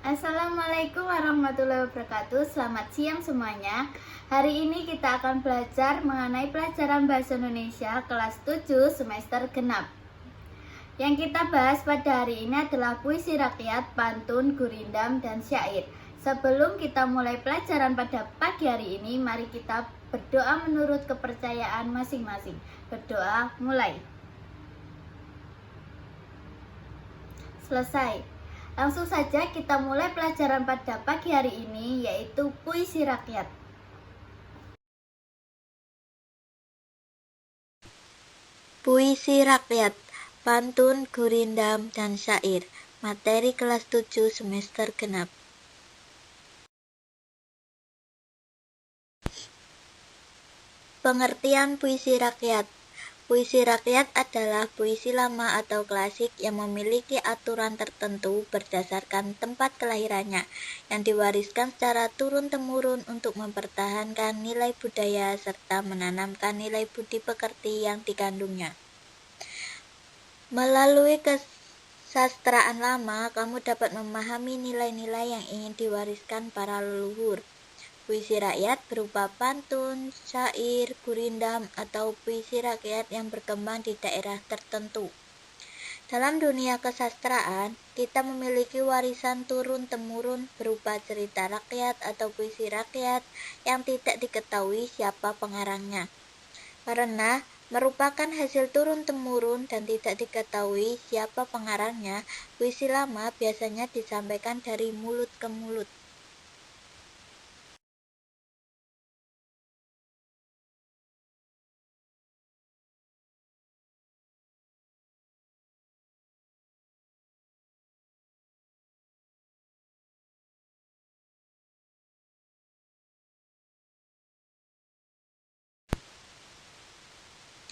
Assalamualaikum warahmatullahi wabarakatuh. Selamat siang semuanya. Hari ini kita akan belajar mengenai pelajaran Bahasa Indonesia kelas 7 semester genap. Yang kita bahas pada hari ini adalah puisi rakyat, pantun, gurindam, dan syair. Sebelum kita mulai pelajaran pada pagi hari ini, mari kita berdoa menurut kepercayaan masing-masing. Berdoa mulai. Selesai. Langsung saja kita mulai pelajaran pada pagi hari ini, yaitu puisi rakyat. Puisi rakyat, pantun, gurindam, dan syair. Materi kelas 7 semester genap. Pengertian puisi rakyat. Puisi rakyat adalah puisi lama atau klasik yang memiliki aturan tertentu berdasarkan tempat kelahirannya, yang diwariskan secara turun-temurun untuk mempertahankan nilai budaya serta menanamkan nilai budi pekerti yang dikandungnya. Melalui kesastraan lama, kamu dapat memahami nilai-nilai yang ingin diwariskan para leluhur. Puisi rakyat berupa pantun, syair, gurindam, atau puisi rakyat yang berkembang di daerah tertentu. Dalam dunia kesastraan, kita memiliki warisan turun-temurun berupa cerita rakyat atau puisi rakyat yang tidak diketahui siapa pengarangnya. Karena merupakan hasil turun-temurun dan tidak diketahui siapa pengarangnya, puisi lama biasanya disampaikan dari mulut ke mulut.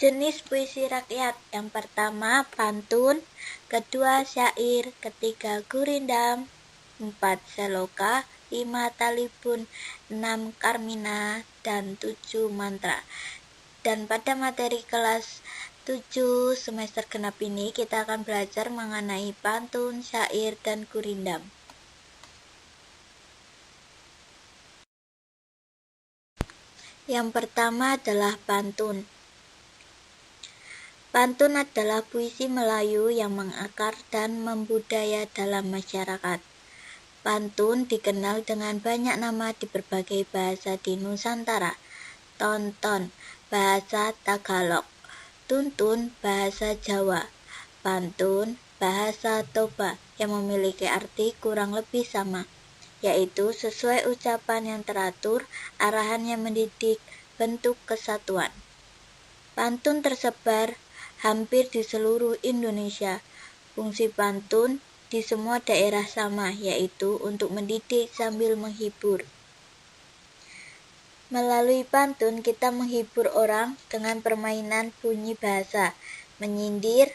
Jenis puisi rakyat: yang pertama pantun, kedua syair, ketiga gurindam, 4 seloka, 5 talibun, 6 karmina, dan 7 mantra. Dan pada materi kelas 7 semester genap ini kita akan belajar mengenai pantun, syair, dan gurindam. Yang pertama adalah pantun. Pantun adalah puisi Melayu yang mengakar dan membudaya dalam masyarakat. Pantun dikenal dengan banyak nama di berbagai bahasa di Nusantara. Tonton, bahasa Tagalog. Tuntun, bahasa Jawa. Pantun, bahasa Toba yang memiliki arti kurang lebih sama, yaitu sesuai ucapan yang teratur, arahan yang mendidik, bentuk kesatuan. Pantun tersebar hampir di seluruh Indonesia. Fungsi pantun di semua daerah sama, yaitu untuk mendidik sambil menghibur. Melalui pantun kita menghibur orang dengan permainan bunyi bahasa, menyindir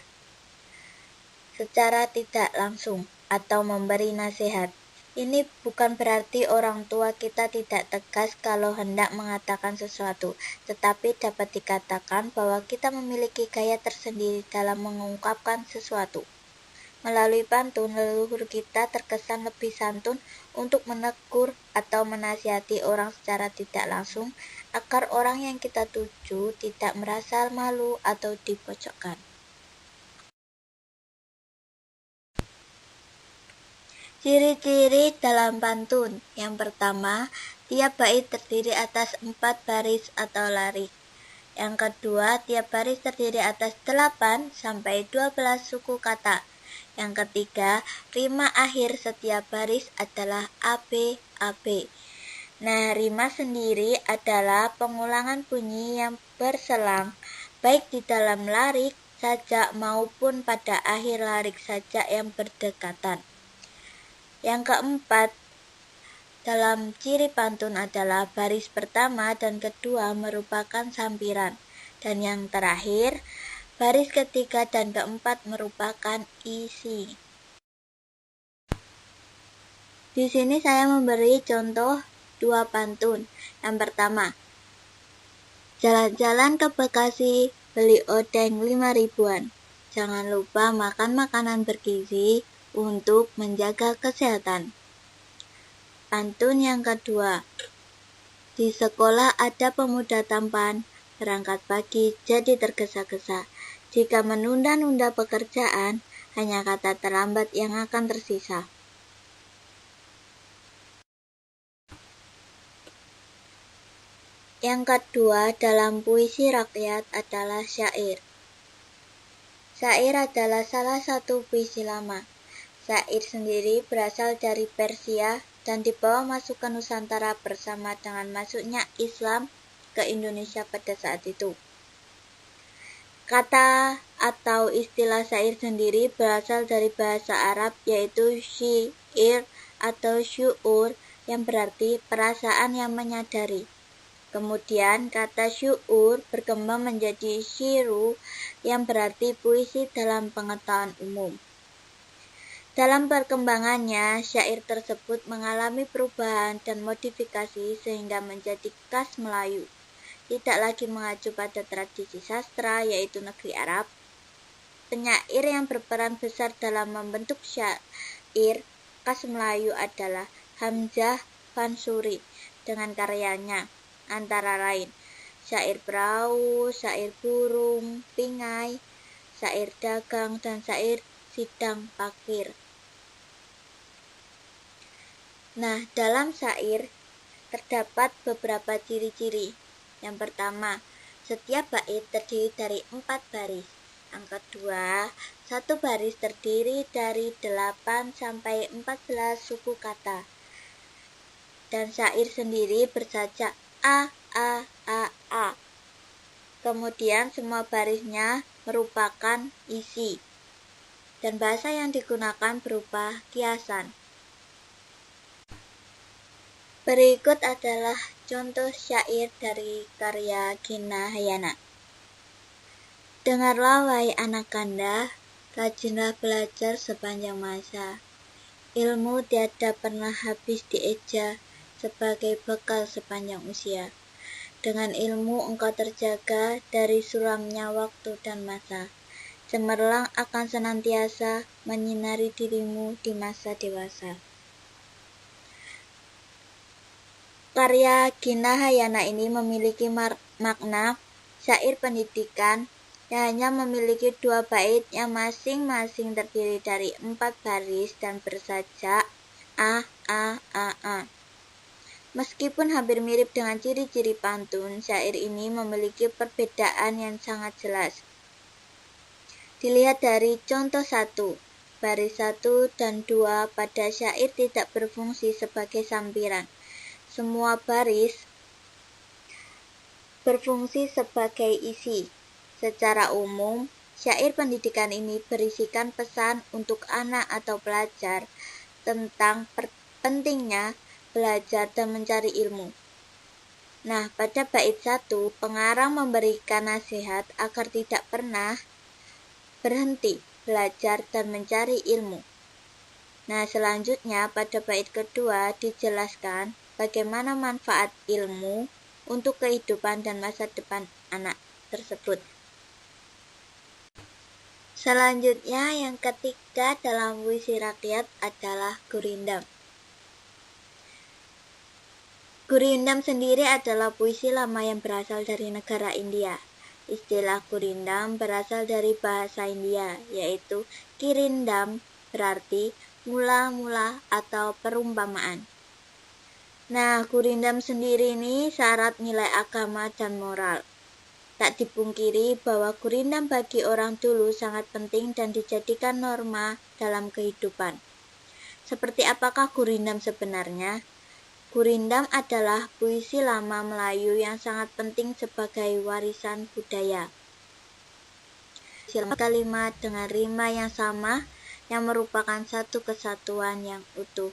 secara tidak langsung, atau memberi nasihat. Ini bukan berarti orang tua kita tidak tegas kalau hendak mengatakan sesuatu, tetapi dapat dikatakan bahwa kita memiliki gaya tersendiri dalam mengungkapkan sesuatu. Melalui pantun, leluhur kita terkesan lebih santun untuk menegur atau menasihati orang secara tidak langsung, agar orang yang kita tuju tidak merasa malu atau dipojokkan. Ciri-ciri dalam pantun. Yang pertama, tiap bait terdiri atas 4 baris atau larik. Yang kedua, tiap baris terdiri atas 8 sampai 12 suku kata. Yang ketiga, rima akhir setiap baris adalah AB, AB. Nah, rima sendiri adalah pengulangan bunyi yang berselang, baik di dalam larik sajak maupun pada akhir larik sajak yang berdekatan. Yang keempat, dalam ciri pantun adalah baris pertama dan kedua merupakan sampiran, dan yang terakhir, baris ketiga dan keempat merupakan isi. Di sini saya memberi contoh 2 pantun. Yang pertama, jalan-jalan ke Bekasi, beli odeng 5 ribuan. Jangan lupa makan makanan bergizi untuk menjaga kesehatan. Pantun yang kedua. Di sekolah ada pemuda tampan, berangkat pagi jadi tergesa-gesa. Jika menunda-nunda pekerjaan, hanya kata terlambat yang akan tersisa. Yang kedua dalam puisi rakyat adalah syair. Syair adalah salah satu puisi lama. Syair sendiri berasal dari Persia dan dibawa masuk ke Nusantara bersama dengan masuknya Islam ke Indonesia pada saat itu. Kata atau istilah syair sendiri berasal dari bahasa Arab yaitu syi'r atau syu'ur yang berarti perasaan yang menyadari. Kemudian kata syu'ur berkembang menjadi syiru yang berarti puisi dalam pengetahuan umum. Dalam perkembangannya, syair tersebut mengalami perubahan dan modifikasi sehingga menjadi khas Melayu. Tidak lagi mengacu pada tradisi sastra yaitu negeri Arab. Penyair yang berperan besar dalam membentuk syair khas Melayu adalah Hamzah Fansuri dengan karyanya antara lain syair perahu, syair burung, pingai, syair dagang, dan syair sidang pakir. Nah, dalam syair terdapat beberapa ciri-ciri. Yang pertama, setiap bait terdiri dari 4 baris. Yang kedua, satu baris terdiri dari 8 sampai 14 suku kata. Dan syair sendiri bersajak A. Kemudian semua barisnya merupakan isi. Dan bahasa yang digunakan berupa kiasan. Berikut adalah contoh syair dari karya Gina Hayana. Dengarlah wahai anak kanda, rajinlah belajar sepanjang masa. Ilmu tiada pernah habis dieja sebagai bekal sepanjang usia. Dengan ilmu engkau terjaga dari suramnya waktu dan masa. Cemerlang akan senantiasa menyinari dirimu di masa dewasa. Karya Gina Hayana ini memiliki makna syair pendidikan yang hanya memiliki 2 bait yang masing-masing terdiri dari 4 baris dan bersajak A. Meskipun hampir mirip dengan ciri-ciri pantun, syair ini memiliki perbedaan yang sangat jelas. Dilihat dari contoh 1, baris 1 dan 2 pada syair tidak berfungsi sebagai sampiran. Semua baris berfungsi sebagai isi. Secara umum, syair pendidikan ini berisikan pesan untuk anak atau pelajar tentang pentingnya belajar dan mencari ilmu. Nah, pada bait 1, pengarang memberikan nasihat agar tidak pernah berhenti belajar dan mencari ilmu. Nah, selanjutnya pada bait kedua dijelaskan bagaimana manfaat ilmu untuk kehidupan dan masa depan anak tersebut. Selanjutnya yang ketiga dalam puisi rakyat adalah gurindam. Gurindam sendiri adalah puisi lama yang berasal dari negara India. Istilah gurindam berasal dari bahasa India, yaitu kirindam, berarti mula-mula atau perumpamaan. Nah, gurindam sendiri ini syarat nilai agama dan moral. Tak dipungkiri bahwa gurindam bagi orang dulu sangat penting dan dijadikan norma dalam kehidupan. Seperti apakah gurindam sebenarnya? Gurindam adalah puisi lama Melayu yang sangat penting sebagai warisan budaya. Kalimat dengan rima yang sama yang merupakan satu kesatuan yang utuh.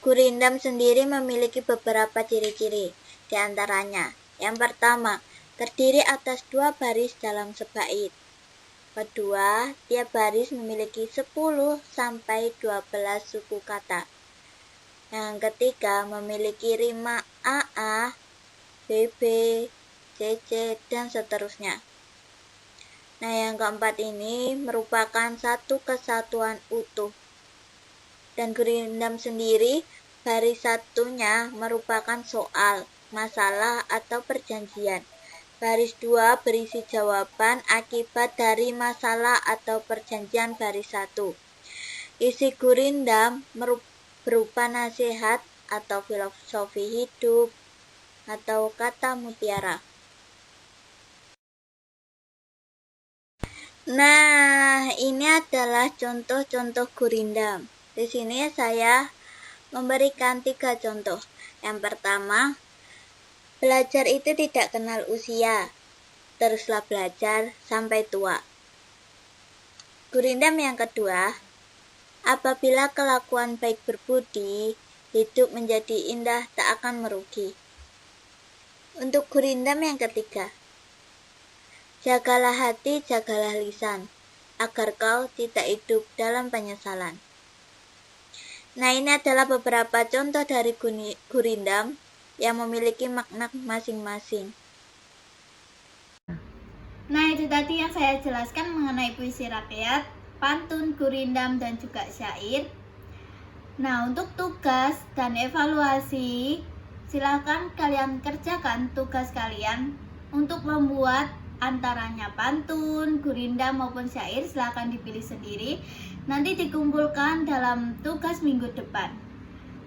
Gurindam sendiri memiliki beberapa ciri-ciri. Di antaranya, yang pertama, terdiri atas 2 baris dalam sebait. Kedua, tiap baris memiliki 10 sampai 12 suku kata. Yang ketiga, memiliki rima AA, BB, CC, dan seterusnya. Nah, yang keempat ini merupakan satu kesatuan utuh. Dan gurindam sendiri, baris satunya merupakan soal, masalah, atau perjanjian. Baris 2 berisi jawaban akibat dari masalah atau perjanjian baris 1. Isi gurindam berupa nasihat atau filosofi hidup atau kata mutiara. Nah, ini adalah contoh-contoh gurindam. Di sini saya memberikan 3 contoh. Yang pertama, belajar itu tidak kenal usia, teruslah belajar sampai tua. Gurindam yang kedua, apabila kelakuan baik berbudi, hidup menjadi indah tak akan merugi. Untuk gurindam yang ketiga, jagalah hati, jagalah lisan, agar kau tidak hidup dalam penyesalan. Nah, ini adalah beberapa contoh dari gurindam yang memiliki makna masing-masing. Nah, itu tadi yang saya jelaskan mengenai puisi rakyat, pantun, gurindam, dan juga syair. Nah, untuk tugas dan evaluasi, silakan kalian kerjakan tugas kalian untuk membuat antaranya pantun, gurindam maupun syair. Silakan dipilih sendiri, nanti dikumpulkan dalam tugas minggu depan.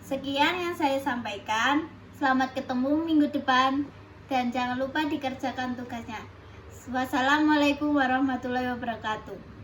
Sekian yang saya sampaikan. Selamat ketemu minggu depan dan jangan lupa dikerjakan tugasnya. Wassalamualaikum warahmatullahi wabarakatuh.